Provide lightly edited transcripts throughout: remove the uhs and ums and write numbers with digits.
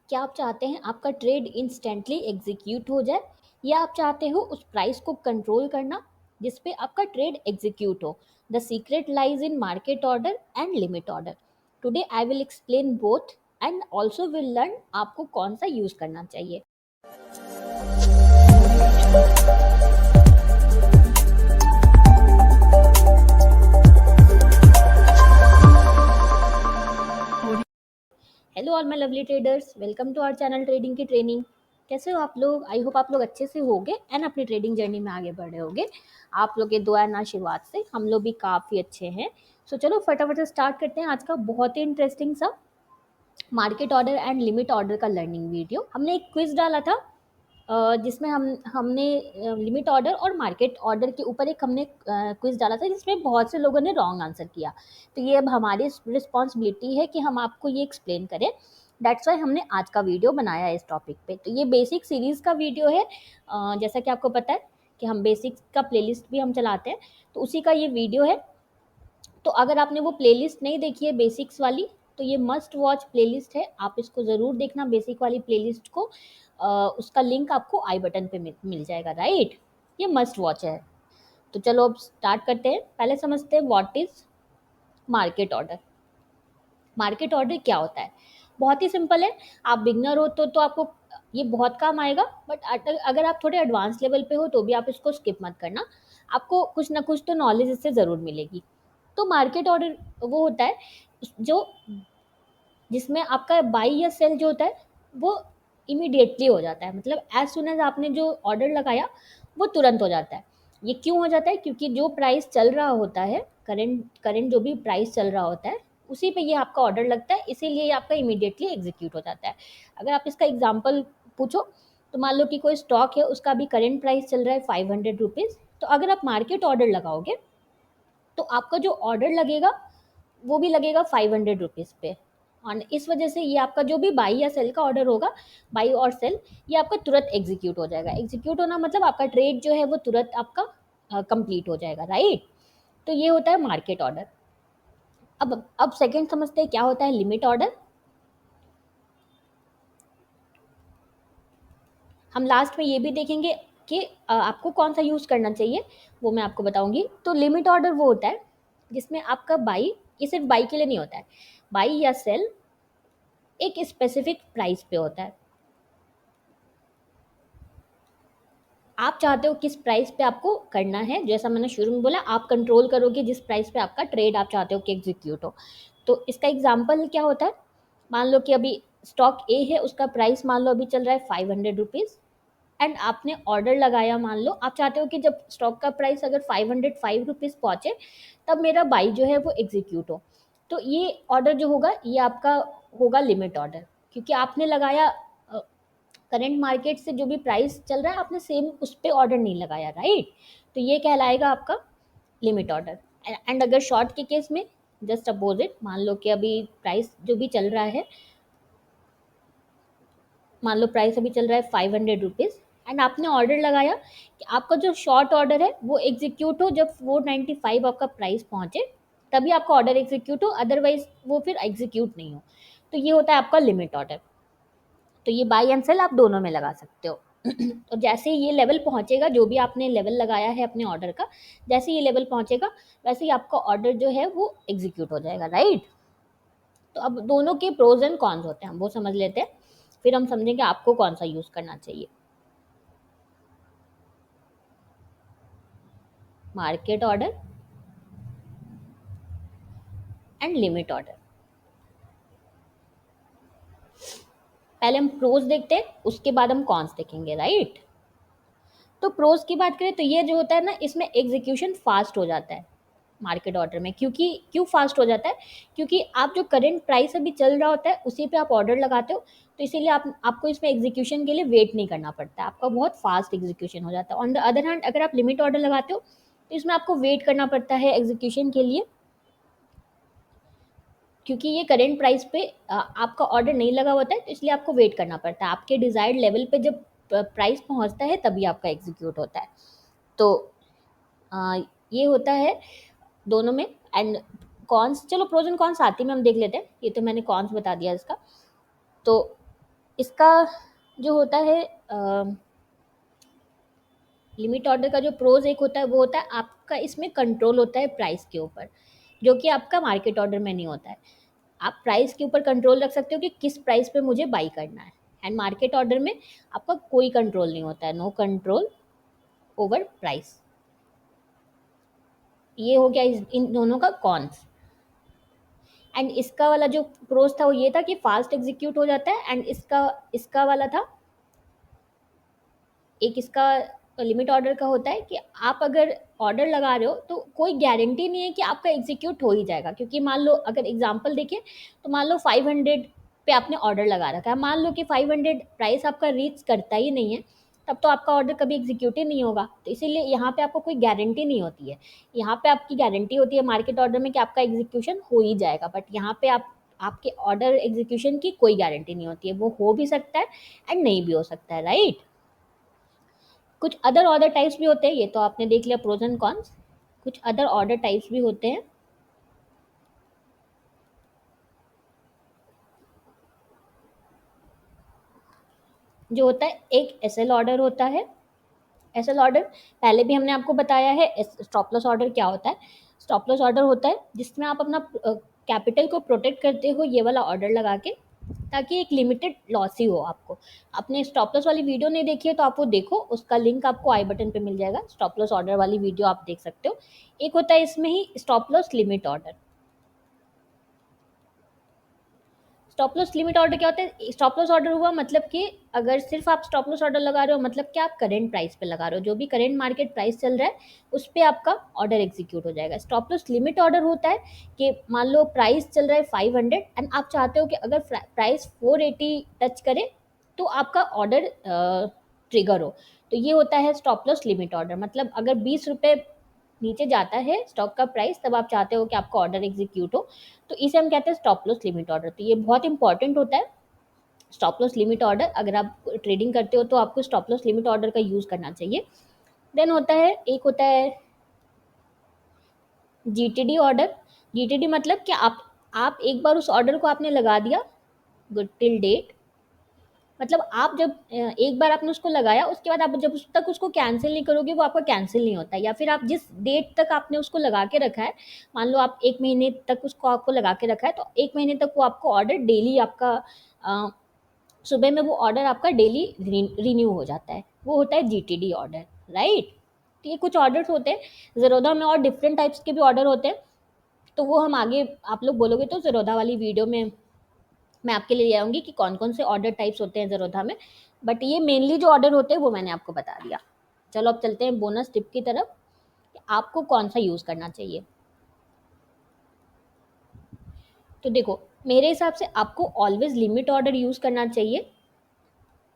क्या आप चाहते हैं आपका ट्रेड इंस्टेंटली एग्जीक्यूट हो जाए, या आप चाहते हो उस प्राइस को कंट्रोल करना जिस पे आपका ट्रेड एग्जीक्यूट हो? The secret lies in market order and limit order. Today I will explain both and also will learn आपको कौन सा यूज करना चाहिए। Hello all my lovely traders, welcome to our channel trading की training. कैसे हो आप लोग? आई होप आप लोग अच्छे से होगे एंड अपनी ट्रेडिंग जर्नी में आगे बढ़ रहे होगे। आप लोग के दुआ एंड आशीर्वाद से हम लोग भी काफ़ी अच्छे हैं। सो चलो फटाफट से स्टार्ट करते हैं आज का बहुत ही इंटरेस्टिंग सा market order and limit order का लर्निंग वीडियो। हमने एक क्विज डाला था जिसमें हमने लिमिट ऑर्डर और मार्केट ऑर्डर के ऊपर एक हमने क्विज डाला था जिसमें बहुत से लोगों ने रॉन्ग आंसर किया। तो ये अब हमारी रिस्पॉन्सिबिलिटी है कि हम आपको ये एक्सप्लेन करें। दैट्स वाई हमने आज का वीडियो बनाया है इस टॉपिक पे। तो ये बेसिक सीरीज़ का वीडियो है। जैसा कि आपको पता है कि हम बेसिक्स का प्लेलिस्ट भी हम चलाते हैं, तो उसी का ये वीडियो है। तो अगर आपने वो प्लेलिस्ट नहीं देखी है बेसिक्स वाली, तो ये मस्ट वॉच प्लेलिस्ट है, आप इसको ज़रूर देखना बेसिक वाली प्लेलिस्ट को। उसका लिंक आपको आई बटन पे मिल जाएगा, राइट? ये मस्ट वॉच है। तो चलो अब स्टार्ट करते हैं। पहले समझते हैं what is market order. Market order क्या होता है? बहुत ही सिंपल है। आप बिगनर हो तो आपको ये बहुत काम आएगा, बट अगर आप थोड़े एडवांस लेवल पे हो तो भी आप इसको स्किप मत करना। आपको कुछ ना कुछ तो नॉलेज इससे ज़रूर मिलेगी। तो मार्केट ऑर्डर वो होता है जो जिसमें आपका बाई या सेल जो होता है वो इमीडिएटली हो जाता है। मतलब एज सुन एज आपने जो ऑर्डर लगाया वो तुरंत हो जाता है। ये क्यों हो जाता है? क्योंकि जो प्राइस चल रहा होता है, करंट करंट जो भी प्राइस चल रहा होता है उसी पे ये आपका ऑर्डर लगता है, इसीलिए ये आपका इमीडिएटली एग्जीक्यूट हो जाता है। अगर आप इसका एग्जाम्पल पूछो तो मान लो कि कोई स्टॉक है, उसका अभी करंट प्राइस चल रहा है 500 रुपीज़। तो अगर आप मार्केट ऑर्डर लगाओगे तो आपका जो ऑर्डर लगेगा वो भी लगेगा 500 रुपीज़ पे। और इस वजह से ये आपका जो भी बाई या सेल का ऑर्डर होगा, बाई और सेल, ये आपका तुरंत एग्जीक्यूट हो जाएगा। एग्जीक्यूट होना मतलब आपका ट्रेड जो है वो तुरंत आपका कंप्लीट हो जाएगा, राइट? तो ये होता है मार्केट ऑर्डर। अब सेकंड समझते हैं क्या होता है लिमिट ऑर्डर। हम लास्ट में ये भी देखेंगे कि आपको कौन सा यूज़ करना चाहिए, वो मैं आपको बताऊंगी। तो लिमिट ऑर्डर वो होता है जिसमें आपका बाई, ये सिर्फ बाई के लिए नहीं होता है, बाई या सेल एक स्पेसिफिक प्राइस पे होता है। आप चाहते हो किस प्राइस पे आपको करना है, जैसा मैंने शुरू में बोला, आप कंट्रोल करोगे जिस प्राइस पे आपका ट्रेड आप चाहते हो कि एग्जीक्यूट हो। तो इसका एग्जांपल क्या होता है? मान लो कि अभी स्टॉक ए है, उसका प्राइस मान लो अभी चल रहा है 500 रुपीज़, एंड आपने ऑर्डर लगाया। मान लो आप चाहते हो कि जब स्टॉक का प्राइस अगर 505 रुपीज़ पहुंचे तब मेरा बाई जो है वो एग्जीक्यूट हो। तो ये ऑर्डर जो होगा ये आपका होगा लिमिट ऑर्डर, क्योंकि आपने लगाया करंट मार्केट से जो भी प्राइस चल रहा है आपने सेम उस पर ऑर्डर नहीं लगाया, राइट? तो ये कहलाएगा आपका लिमिट ऑर्डर। एंड अगर शॉर्ट के केस में जस्ट अपोजिट, मान लो कि अभी प्राइस जो भी चल रहा है, मान लो प्राइस अभी चल रहा है 500 रुपीज़, एंड आपने ऑर्डर लगाया कि आपका जो शॉर्ट ऑर्डर है वो एग्जीक्यूट हो जब 495 आपका प्राइस पहुंचे, तभी आपका ऑर्डर एग्जीक्यूट हो, अदरवाइज वो फिर एग्जीक्यूट नहीं हो। तो ये होता है आपका लिमिट ऑर्डर। तो ये बाई एंड सेल आप दोनों में लगा सकते हो। तो जैसे ही ये लेवल पहुंचेगा, जो भी आपने लेवल लगाया है अपने ऑर्डर का, जैसे ये लेवल पहुंचेगा वैसे ही आपका ऑर्डर जो है वो एग्जीक्यूट हो जाएगा, राइट? तो अब दोनों के प्रोज एंड कॉन्स होते हैं, हम वो समझ लेते हैं, फिर हम समझेंगे आपको कौन सा यूज करना चाहिए। Market order and limit order. पहले हम प्रोज देखते हैं, उसके बाद हम कॉन्स देखेंगे, राइट? तो प्रोज की बात करें तो ये जो होता है ना, इसमें एग्जीक्यूशन फास्ट हो जाता है मार्केट ऑर्डर में। क्योंकि क्यों फास्ट हो जाता है? क्योंकि आप जो करंट प्राइस अभी चल रहा होता है उसी पे आप ऑर्डर लगाते हो, तो इसीलिए आपको इसमें एग्जीक्यूशन के लिए वेट नहीं करना पड़ता है, आपका बहुत फास्ट एग्जीक्यूशन हो जाता है। ऑन द अदर हैंड अगर आप लिमिट ऑर्डर लगाते हो तो इसमें आपको वेट करना पड़ता है एग्जीक्यूशन के लिए, क्योंकि ये करंट प्राइस पे आपका ऑर्डर नहीं लगा होता है, तो इसलिए आपको वेट करना पड़ता है। आपके डिजायर्ड लेवल पे जब प्राइस पहुंचता है तभी आपका एग्जीक्यूट होता है। तो अ, ये होता है दोनों में। एंड कॉन्स, चलो प्रोज एंड कॉन्स साथ ही में हम देख लेते हैं, ये तो मैंने कॉन्स बता दिया इसका। तो इसका जो होता है लिमिट ऑर्डर का जो प्रोज एक होता है वो होता है आपका इसमें कंट्रोल होता है प्राइस के ऊपर, जो कि आपका मार्केट ऑर्डर में नहीं होता है। आप प्राइस के ऊपर कंट्रोल रख सकते हो कि किस प्राइस पे मुझे बाई करना है, एंड मार्केट ऑर्डर में आपका कोई कंट्रोल नहीं होता है, नो कंट्रोल ओवर प्राइस। ये हो गया इन दोनों का कॉन्स। एंड इसका वाला जो प्रोज था वो ये था कि फास्ट एग्जीक्यूट हो जाता है, एंड इसका इसका वाला था, एक इसका लिमिट ऑर्डर का होता है कि आप अगर ऑर्डर लगा रहे हो तो कोई गारंटी नहीं है कि आपका एग्जीक्यूट हो ही जाएगा। क्योंकि मान लो अगर एग्जांपल देखें तो मान लो 500 पे आपने ऑर्डर लगा रखा है, मान लो कि 500 प्राइस आपका रीच करता ही नहीं है, तब तो आपका ऑर्डर कभी एग्जीक्यूट ही नहीं होगा। तो इसीलिए यहाँ पे आपको कोई गारंटी नहीं होती है। यहाँ पे आपकी गारंटी होती है मार्केट ऑर्डर में कि आपका एग्जीक्यूशन हो ही जाएगा, बट यहाँ पे आप आपके ऑर्डर एग्जीक्यूशन की कोई गारंटी नहीं होती है, वो हो भी सकता है एंड नहीं भी हो सकता है, राइट। कुछ अदर ऑर्डर टाइप्स भी होते हैं, ये तो आपने देख लिया प्रोज एंड कॉन्स। कुछ अदर ऑर्डर टाइप्स भी होते हैं, जो होता है एक एसएल ऑर्डर होता है। एसएल ऑर्डर पहले भी हमने आपको बताया है। स्टॉप लॉस ऑर्डर क्या होता है? स्टॉप लॉस ऑर्डर होता है जिसमें आप अपना कैपिटल को प्रोटेक्ट करते हो, ये वाला ऑर्डर लगा के, ताकि एक लिमिटेड लॉस ही हो आपको। आपने स्टॉप लॉस वाली वीडियो नहीं देखी है तो आप वो देखो, उसका लिंक आपको आई बटन पे मिल जाएगा। स्टॉप लॉस ऑर्डर वाली वीडियो आप देख सकते हो। एक होता है इसमें ही stop loss limit order. Stop loss limit order क्या होता है? स्टॉप लॉस ऑर्डर हुआ मतलब कि अगर सिर्फ आप स्टॉप लॉस ऑर्डर लगा रहे हो, मतलब कि आप करेंट प्राइस पे लगा रहे हो, जो भी करेंट मार्केट प्राइस चल रहा है उस पे आपका ऑर्डर एग्जीक्यूट हो जाएगा। स्टॉप लॉस लिमिट ऑर्डर होता है कि मान लो प्राइस चल रहा है 500 एंड आप चाहते हो कि अगर प्राइस 480 टच करे तो आपका ऑर्डर ट्रिगर हो। तो ये होता है स्टॉप लॉस लिमिट ऑर्डर। मतलब अगर 20 रुपये नीचे जाता है स्टॉक का प्राइस, तब आप चाहते हो कि आपका ऑर्डर एग्जीक्यूट हो, तो इसे हम कहते हैं स्टॉप लॉस लिमिट ऑर्डर। तो ये बहुत इंपॉर्टेंट होता है स्टॉप लॉस लिमिट ऑर्डर। अगर आप ट्रेडिंग करते हो तो आपको स्टॉप लॉस लिमिट ऑर्डर का यूज़ करना चाहिए। देन होता है एक होता है जीटीडी ऑर्डर। जीटीडी मतलब कि आप एक बार उस ऑर्डर को आपने लगा दिया, गुड टिल डेट, मतलब आप जब एक बार आपने उसको लगाया, उसके बाद आप जब उस तक उसको कैंसिल नहीं करोगे वो आपका कैंसिल नहीं होता है। या फिर आप जिस डेट तक आपने उसको लगा के रखा है, मान लो आप 1 महीने तक उसको आपको लगा के रखा है, तो 1 महीने तक वो आपको ऑर्डर डेली आपका अ, सुबह में वो ऑर्डर आपका डेली रिन्यू हो जाता है। वो होता है जीटीडी ऑर्डर, राइट। तो ये कुछ ऑर्डर्स होते हैं। ज़ेरोधा में और डिफरेंट टाइप्स के भी ऑर्डर होते हैं, तो वो हम आगे आप लोग बोलोगे तो ज़ेरोधा वाली वीडियो में मैं आपके लिए ले आऊँगी कि कौन-कौन से ऑर्डर टाइप्स होते हैं ज़ेरोधा में। बट ये मेनली जो ऑर्डर होते हैं वो मैंने आपको बता दिया। चलो अब चलते हैं बोनस टिप की तरफ कि आपको कौन-सा यूज़ करना चाहिए। तो देखो, मेरे हिसाब से आपको ऑलवेज़ लिमिट ऑर्डर यूज़ करना चाहिए,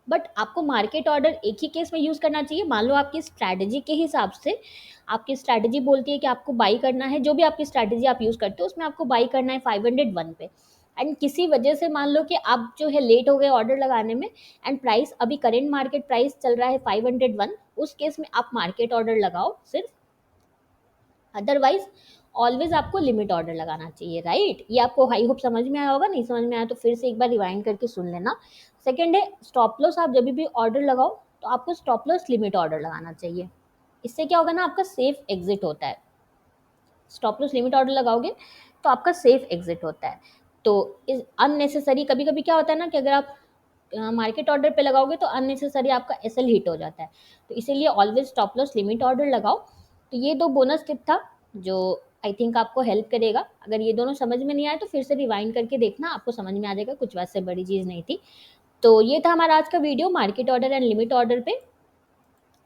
बट आपको मार्केट ऑर्डर एक ही केस में यूज़ करना चाहिए। मान लो आपकी स्ट्रैटेजी के हिसाब से, आपकी स्ट्रैटेजी बोलती है कि आपको बाई करना है, जो भी आपकी स्ट्रैटेजी आप यूज़ करते हो उसमें आपको बाई करना है 501 पे, एंड किसी वजह से मान लो कि आप जो है लेट हो गए ऑर्डर लगाने में, एंड प्राइस अभी करेंट मार्केट प्राइस चल रहा है 501, उस केस में आप मार्केट ऑर्डर लगाओ सिर्फ। अदरवाइज ऑलवेज आपको लिमिट ऑर्डर लगाना चाहिए, राइट। ये आपको आई होप समझ में आया होगा। नहीं समझ में आया तो फिर से एक बार रिवाइंड करके सुन लेना। सेकंड है स्टॉप लॉस। आप जब भी ऑर्डर लगाओ तो आपको स्टॉप लॉस लिमिट ऑर्डर लगाना चाहिए। इससे क्या होगा ना, आपका सेफ एग्जिट होता है। स्टॉप लॉस लिमिट ऑर्डर लगाओगे तो आपका सेफ एग्जिट होता है। तो इस अननेसेसरी कभी कभी क्या होता है ना कि अगर आप मार्केट ऑर्डर पे लगाओगे तो अननेसेसरी आपका एसएल हिट हो जाता है। तो इसीलिए always stop loss limit order लगाओ। तो ये दो बोनस टिप था जो आई थिंक आपको हेल्प करेगा। अगर ये दोनों समझ में नहीं आए तो फिर से रिवाइंड करके देखना, आपको समझ में आ जाएगा। कुछ वैसे बड़ी चीज़ नहीं थी। तो ये था हमारा आज का video market order and limit order पे।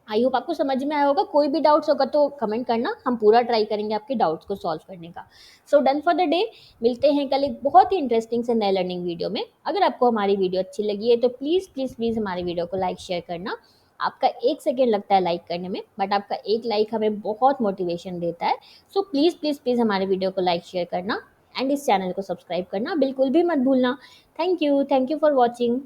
आई होप आपको समझ में आया होगा। कोई भी डाउट्स होगा तो कमेंट करना, हम पूरा ट्राई करेंगे आपके डाउट्स को सॉल्व करने का। So done for the day. मिलते हैं कल एक बहुत ही इंटरेस्टिंग से नए लर्निंग वीडियो में। अगर आपको हमारी वीडियो अच्छी लगी है तो प्लीज़ प्लीज़ प्लीज़ हमारी वीडियो को लाइक शेयर करना। आपका 1 सेकेंड लगता है लाइक करने में, बट आपका एक लाइक हमें बहुत मोटिवेशन देता है। सो प्लीज़ प्लीज़ प्लीज़ हमारे वीडियो को लाइक शेयर करना, एंड इस चैनल को सब्सक्राइब करना बिल्कुल भी मत भूलना। Thank you for watching.